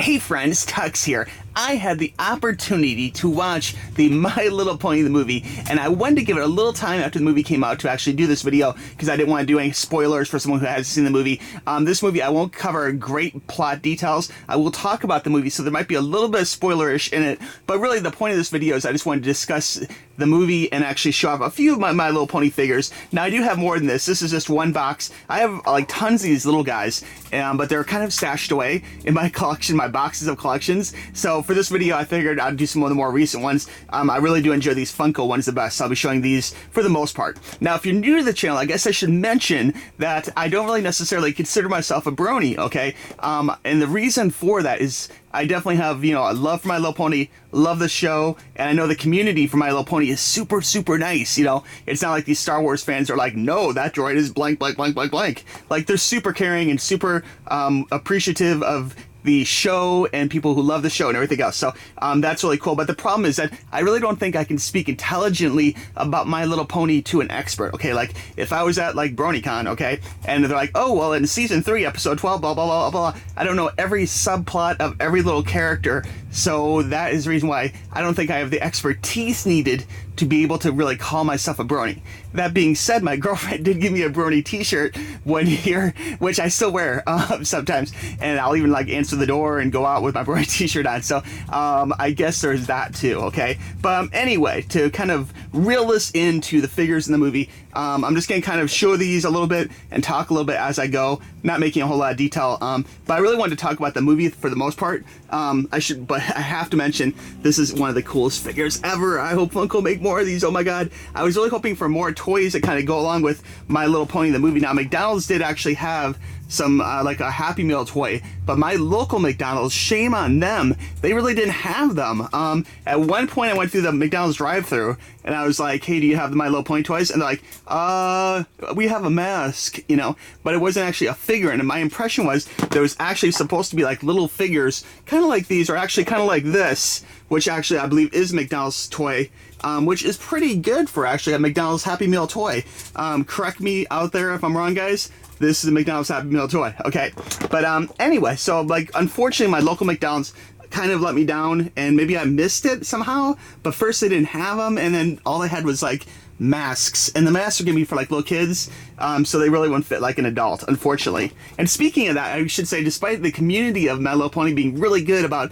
Hey friends, Tuxx here. I had the opportunity to watch the My Little Pony the movie, and I wanted to give it a little time after the movie came out to actually do this video because I didn't want to do any spoilers for someone who hasn't seen the movie. This movie, I won't cover great plot details. I will talk about the movie, so there might be a little bit of spoilerish in it, but really the point of this video is I just wanted to discuss the movie and actually show off a few of my Little Pony figures. Now, I do have more than this. This is just one box. I have like tons of these little guys, but they're kind of stashed away in my collection, my boxes of collections. So for this video, I figured I'd do some of the more recent ones. I really do enjoy these Funko ones the best. So I'll be showing these for the most part. Now, if you're new to the channel, I guess I should mention that I don't really necessarily consider myself a brony, okay? And the reason for that is I definitely have, a love for My Little Pony, love the show, and I know the community for My Little Pony is super, super nice, It's not like these Star Wars fans are like, no, that droid is blank, blank, blank, blank, blank. Like, they're super caring and super appreciative of the show and people who love the show and everything else. So that's really cool. But the problem is that I really don't think I can speak intelligently about My Little Pony to an expert, okay? Like, if I was at, like, BronyCon, okay, and they're like, oh, well, in season 3, episode 12, blah, blah, blah, blah, blah, I don't know every subplot of every little character. So that is the reason why I don't think I have the expertise needed to be able to really call myself a brony. That being said, my girlfriend did give me a brony t-shirt one year, which I still wear sometimes, and I'll even like answer the door and go out with my brony t-shirt on. So I guess there's that too, okay? But anyway, to kind of reel this into the figures in the movie, I'm just going to kind of show these a little bit and talk a little bit as I go, not making a whole lot of detail, but I really wanted to talk about the movie for the most part. But I have to mention, this is one of the coolest figures ever. I hope Funko make more of these. Oh my god. I was really hoping for more toys that kind of go along with My Little Pony the movie. Now, McDonald's did actually have some like a Happy Meal toy, but my local McDonald's, shame on them, they really didn't have them. At one point I went through the McDonald's drive-thru and I was like, hey, do you have the My Little Pony toys? And they're like, we have a mask, but it wasn't actually a figure. And my impression was there was actually supposed to be like little figures kind of like these, or actually kind of like this, which actually I believe is McDonald's toy, which is pretty good for actually a McDonald's Happy Meal toy. Correct me out there if I'm wrong, guys. This is a McDonald's Happy Meal toy, okay? But anyway, so like, unfortunately, my local McDonald's kind of let me down, and maybe I missed it somehow, but first they didn't have them, and then all they had was like masks, and the masks are gonna be for like little kids, so they really won't fit like an adult, unfortunately. And speaking of that, I should say, despite the community of My Little Pony being really good about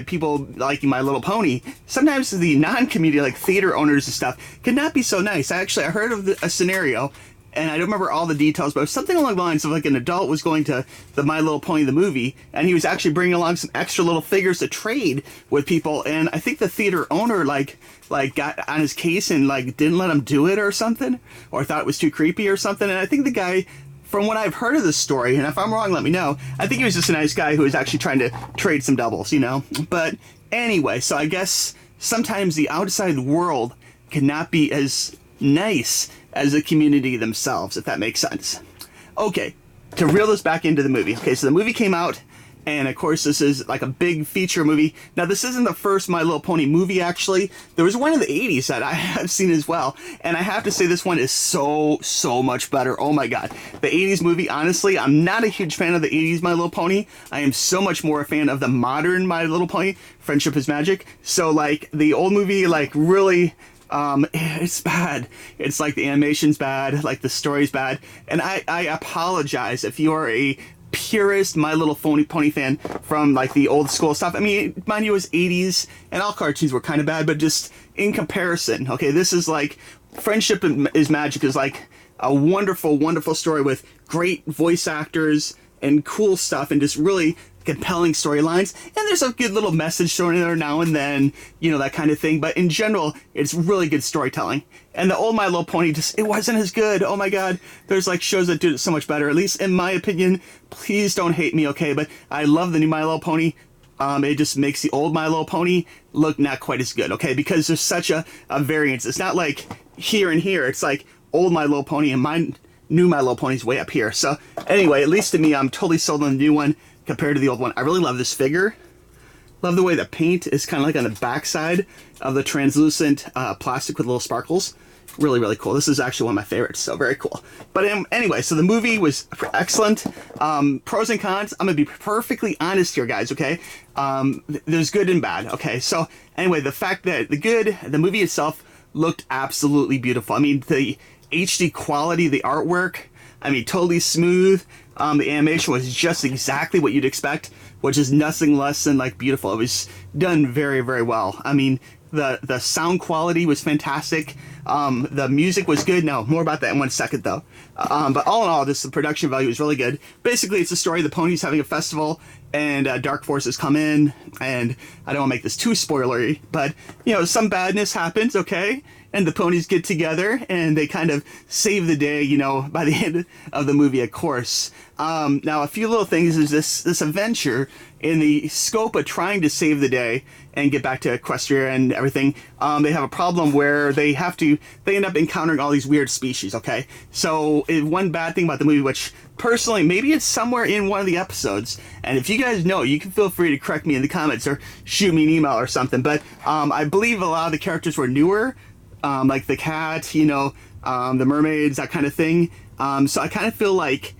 people liking My Little Pony, sometimes the non-community, like theater owners and stuff, can not be so nice. I heard of a scenario, and I don't remember all the details, but it was something along the lines of like an adult was going to the My Little Pony the movie, and he was actually bringing along some extra little figures to trade with people, and I think the theater owner like got on his case and like didn't let him do it or something, or thought it was too creepy or something. And I think the guy, from what I've heard of this story, and if I'm wrong, let me know, I think he was just a nice guy who was actually trying to trade some doubles, But anyway, so I guess sometimes the outside world cannot be as nice as the community themselves, if that makes sense. Okay, to reel this back into the movie. Okay, so the movie came out, and of course this is like a big feature movie. Now, this isn't the first My Little Pony movie, actually. There was one in the 80s that I have seen as well, and I have to say this one is so much better. Oh my god. The 80s movie, honestly, I'm not a huge fan of the 80s My Little Pony. I am so much more a fan of the modern My Little Pony, Friendship is Magic. So like, the old movie, like, really, it's bad. It's like the animation's bad, like the story's bad, and I apologize if you are a purist My Little Pony fan from like the old school stuff. I mean, mind you, it was 80s and all cartoons were kind of bad, but just in comparison, okay, this is like Friendship is Magic is like a wonderful, wonderful story with great voice actors and cool stuff and just really compelling storylines, and there's a good little message thrown in there now and then, that kind of thing, but in general, it's really good storytelling. And the old My Little Pony it wasn't as good. Oh my god, there's like shows that do it so much better, at least in my opinion. Please don't hate me, okay, but I love the new My Little Pony. It just makes the old My Little Pony look not quite as good, okay, because there's such a variance. It's not like here and here, it's like old My Little Pony and my new My Little Pony's way up here. So anyway, at least to me, I'm totally sold on the new one compared to the old one. I really love this figure. Love the way the paint is kind of like on the back side of the translucent plastic with little sparkles. Really, really cool. This is actually one of my favorites, so very cool. But anyway, so the movie was excellent. Pros and cons, I'm going to be perfectly honest here, guys, okay? There's good and bad, okay? So anyway, the fact that the movie itself looked absolutely beautiful. I mean, the HD quality, the artwork, I mean, totally smooth. The animation was just exactly what you'd expect, which is nothing less than like beautiful. It was done very, very well. I mean, the sound quality was fantastic. The music was good. No, more about that in 1 second though. But all in all, the production value is really good. Basically, it's a story of the ponies having a festival, and dark forces come in, and I don't want to make this too spoilery, but you know, some badness happens, okay? And the ponies get together and they kind of save the day, you know, by the end of the movie, of course. Now, a few little things is this adventure in the scope of trying to save the day and get back to Equestria and everything. They have a problem where they end up encountering all these weird species, okay? So one bad thing about the movie, which personally, maybe it's somewhere in one of the episodes, and if you guys know, you can feel free to correct me in the comments or shoot me an email or something, but I believe a lot of the characters were newer, like the cat, you know, the mermaids, that kind of thing. So I kind of feel like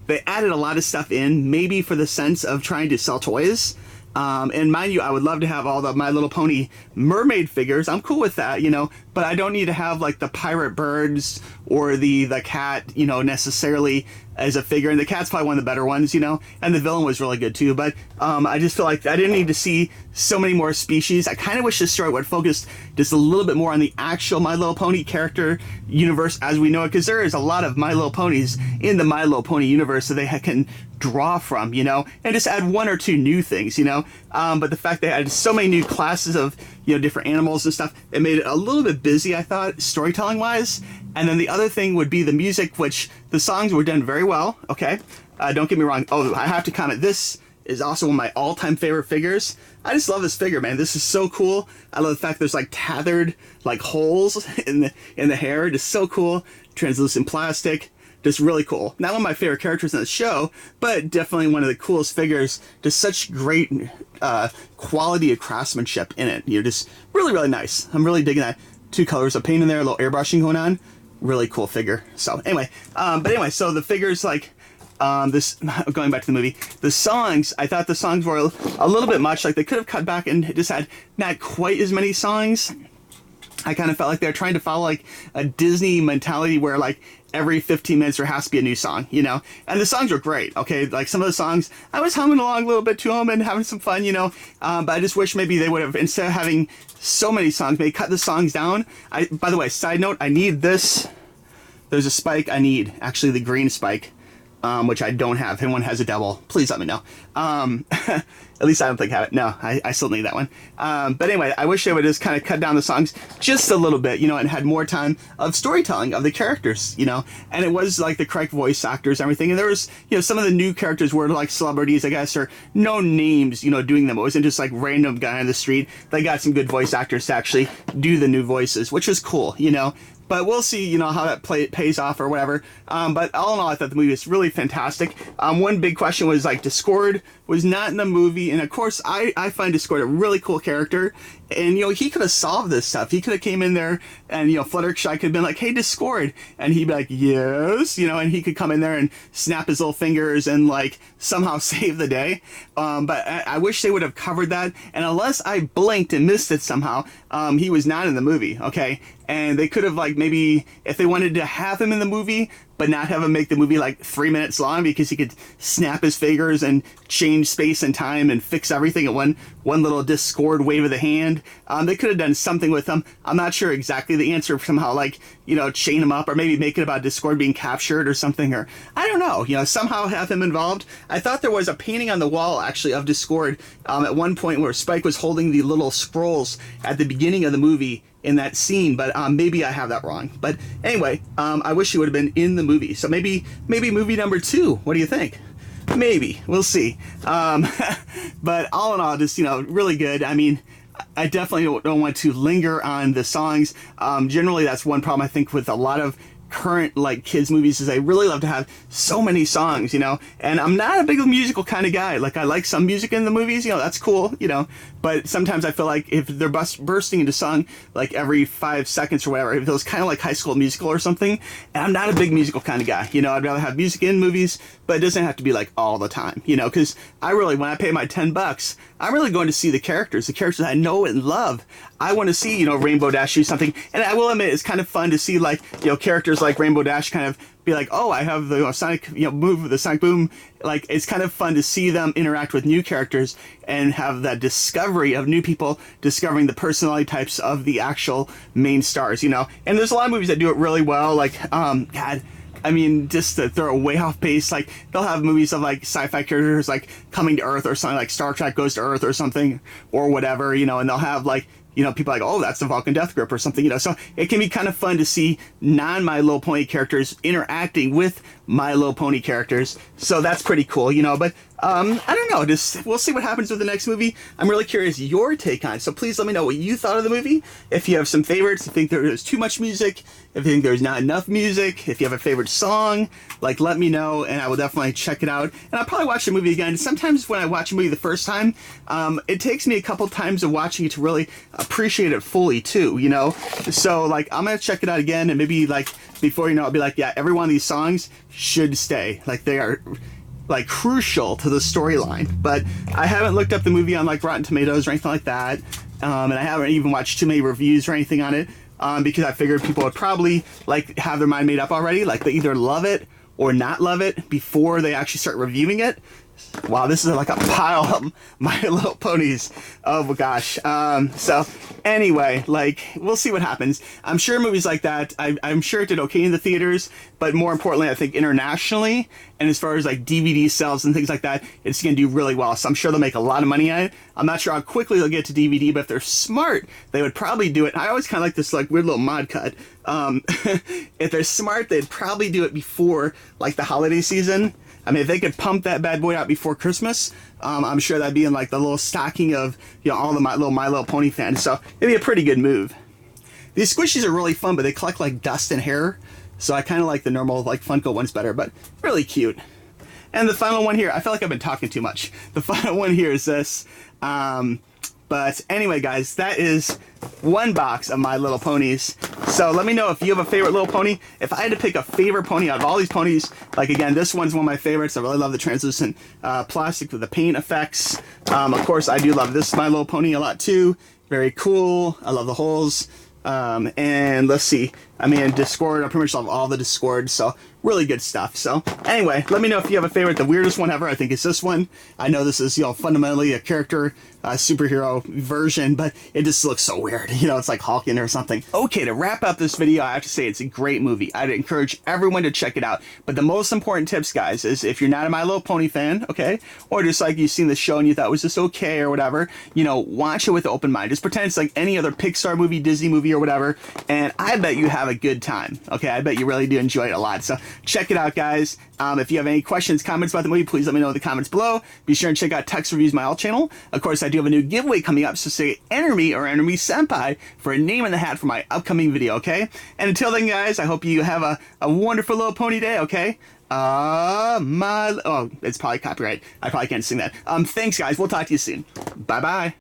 they added a lot of stuff in, maybe for the sense of trying to sell toys. And mind you, I would love to have all the My Little Pony mermaid figures. I'm cool with that, you know, but I don't need to have like the pirate birds or the cat, you know, necessarily as a figure. And the cat's probably one of the better ones, you know, and the villain was really good too. But I just feel like I didn't need to see so many more species. I kind of wish this story would focus just a little bit more on the actual My Little Pony character universe as we know it, because there is a lot of My Little Ponies in the My Little Pony universe that they can draw from, you know, and just add one or two new things, you know. But the fact they had so many new classes of, you know, different animals and stuff, it made it a little bit busy, I thought, storytelling wise. And then the other thing would be the music, which the songs were done very well, okay? Don't get me wrong. Oh, I have to comment, this is also one of my all-time favorite figures. I just love this figure, man. This is so cool. I love the fact there's like tethered like holes in the hair. Just so cool. Translucent plastic. Just really cool. Not one of my favorite characters in the show, but definitely one of the coolest figures. Just such great quality of craftsmanship in it. You know, just really, really nice. I'm really digging that. 2 colors of paint in there, a little airbrushing going on. Really cool figure. So anyway, so the figures like this, going back to the movie, the songs, I thought the songs were a little bit much. Like they could have cut back and just had not quite as many songs. I kind of felt like they're trying to follow like a Disney mentality where like every 15 minutes there has to be a new song, you know? And the songs were great, okay? Like some of the songs, I was humming along a little bit to them and having some fun, you know? But I just wish maybe they would have, instead of having so many songs, maybe cut the songs down. By the way, side note, I need this. There's a spike I need, actually the green spike, which I don't have. If anyone has a double, please let me know. At least I don't think I have it. No, I still need that one. But anyway, I wish they would just kind of cut down the songs just a little bit, you know, and had more time of storytelling of the characters, you know. And it was like the correct voice actors and everything. And there was, you know, some of the new characters were like celebrities, I guess, or no names, you know, doing them. It wasn't just like random guy on the street. They got some good voice actors to actually do the new voices, which was cool, you know. But we'll see, you know, how that pays off or whatever. But all in all, I thought the movie was really fantastic. One big question was like Discord was not in the movie. And of course, I find Discord a really cool character. And, you know, he could have solved this stuff. He could have came in there and, you know, Fluttershy could have been like, hey, Discord. And he'd be like, yes, you know, and he could come in there and snap his little fingers and like somehow save the day. But I wish they would have covered that. And unless I blinked and missed it somehow, he was not in the movie, okay? And they could have like maybe, if they wanted to have him in the movie, but not have him make the movie like 3 minutes long because he could snap his fingers and change space and time and fix everything at one little Discord wave of the hand. They could have done something with him. I'm not sure exactly the answer. Somehow like, you know, chain him up or maybe make it about Discord being captured or something, or I don't know, you know, somehow have him involved. I thought there was a painting on the wall actually of Discord at one point where Spike was holding the little scrolls at the beginning of the movie in that scene, but maybe I have that wrong. But anyway, I wish he would have been in the movie. So maybe movie number 2. What do you think? Maybe. We'll see. But all in all, just, you know, really good. I mean, I definitely don't want to linger on the songs. Generally, that's one problem I think with a lot of current like kids movies is they really love to have so many songs, you know, and I'm not a big musical kind of guy. Like I like some music in the movies, you know, that's cool, you know, but sometimes I feel like if they're bursting into song like every 5 seconds or whatever, it feels kind of like High School Musical or something, and I'm not a big musical kind of guy, you know. I'd rather have music in movies, but it doesn't have to be like all the time, you know, because I really, when I pay my $10, I'm really going to see the characters I know and love. I want to see, you know, Rainbow Dash do something, and I will admit it's kind of fun to see like, you know, characters like Rainbow Dash kind of be like, oh, I have the Sonic, you know, move the Sonic Boom. Like it's kind of fun to see them interact with new characters and have that discovery of new people discovering the personality types of the actual main stars, you know. And there's a lot of movies that do it really well. Like, God. I mean, just to throw way off base, like they'll have movies of like sci-fi characters like coming to Earth or something, like Star Trek Goes to Earth or something or whatever, you know, and they'll have like, you know, people like, oh, that's the Vulcan Death Grip or something, you know. So it can be kind of fun to see non-My Little Pony characters interacting with My Little Pony characters. So that's pretty cool, you know. But I don't know, just we'll see what happens with the next movie. I'm really curious your take on it. So please let me know what you thought of the movie. If you have some favorites, if you think there's too much music, if you think there's not enough music, if you have a favorite song, like let me know and I will definitely check it out. And I'll probably watch the movie again. Sometimes when I watch a movie the first time, it takes me a couple times of watching it to really appreciate it fully too, you know. So like I'm gonna check it out again, and maybe like before you know, I'll be like, yeah, every one of these songs should stay. Like they are like crucial to the storyline. But I haven't looked up the movie on like Rotten Tomatoes or anything like that, and I haven't even watched too many reviews or anything on it, because I figured people would probably like have their mind made up already, like they either love it or not love it before they actually start reviewing it. Wow, this is like a pile of My Little Ponies. Oh gosh. So anyway, like we'll see what happens. I'm sure movies like that, I'm sure it did okay in the theaters, but more importantly, I think internationally, and as far as like DVD sales and things like that, it's going to do really well. So I'm sure they'll make a lot of money on it. I'm not sure how quickly they'll get to DVD, but if they're smart, they would probably do it. I always kind of like this like weird little mod cut. If they're smart, they'd probably do it before like the holiday season. I mean, if they could pump that bad boy out before Christmas, I'm sure that'd be in like the little stocking of, you know, all the My Little Pony fans. So it'd be a pretty good move. These squishies are really fun, but they collect like dust and hair. So I kind of like the normal like Funko ones better, but really cute. And the final one here, I feel like I've been talking too much. The final one here is this. But anyway, guys, that is one box of My Little Ponies. So let me know if you have a favorite little pony. If I had to pick a favorite pony out of all these ponies, like again, this one's one of my favorites. I really love the translucent plastic with the paint effects. Of course, I do love this My Little Pony a lot too. Very cool. I love the holes. And let's see. I mean, Discord, I pretty much love all the Discord, so really good stuff. So anyway, let me know if you have a favorite. The weirdest one ever, I think, is this one. I know this is, you know, fundamentally a character superhero version, but it just looks so weird. You know, it's like Hawking or something. Okay, to wrap up this video, I have to say it's a great movie. I'd encourage everyone to check it out. But the most important tips, guys, is if you're not a My Little Pony fan, okay, or just like you've seen the show and you thought it was just okay or whatever, you know, watch it with an open mind. Just pretend it's like any other Pixar movie, Disney movie or whatever, and I bet you have a good time. Okay, I bet you really do enjoy it a lot. So check it out, guys. If you have any questions, comments about the movie, please let me know in the comments below. Be sure and check out Tuxx Reviews, my alt channel. Of course, I do have a new giveaway coming up, so say enter me or enter me senpai for a name in the hat for my upcoming video, okay? And until then, guys, I hope you have a wonderful little pony day, okay? Oh, it's probably copyright. I probably can't sing that. Thanks, guys. We'll talk to you soon. Bye-bye.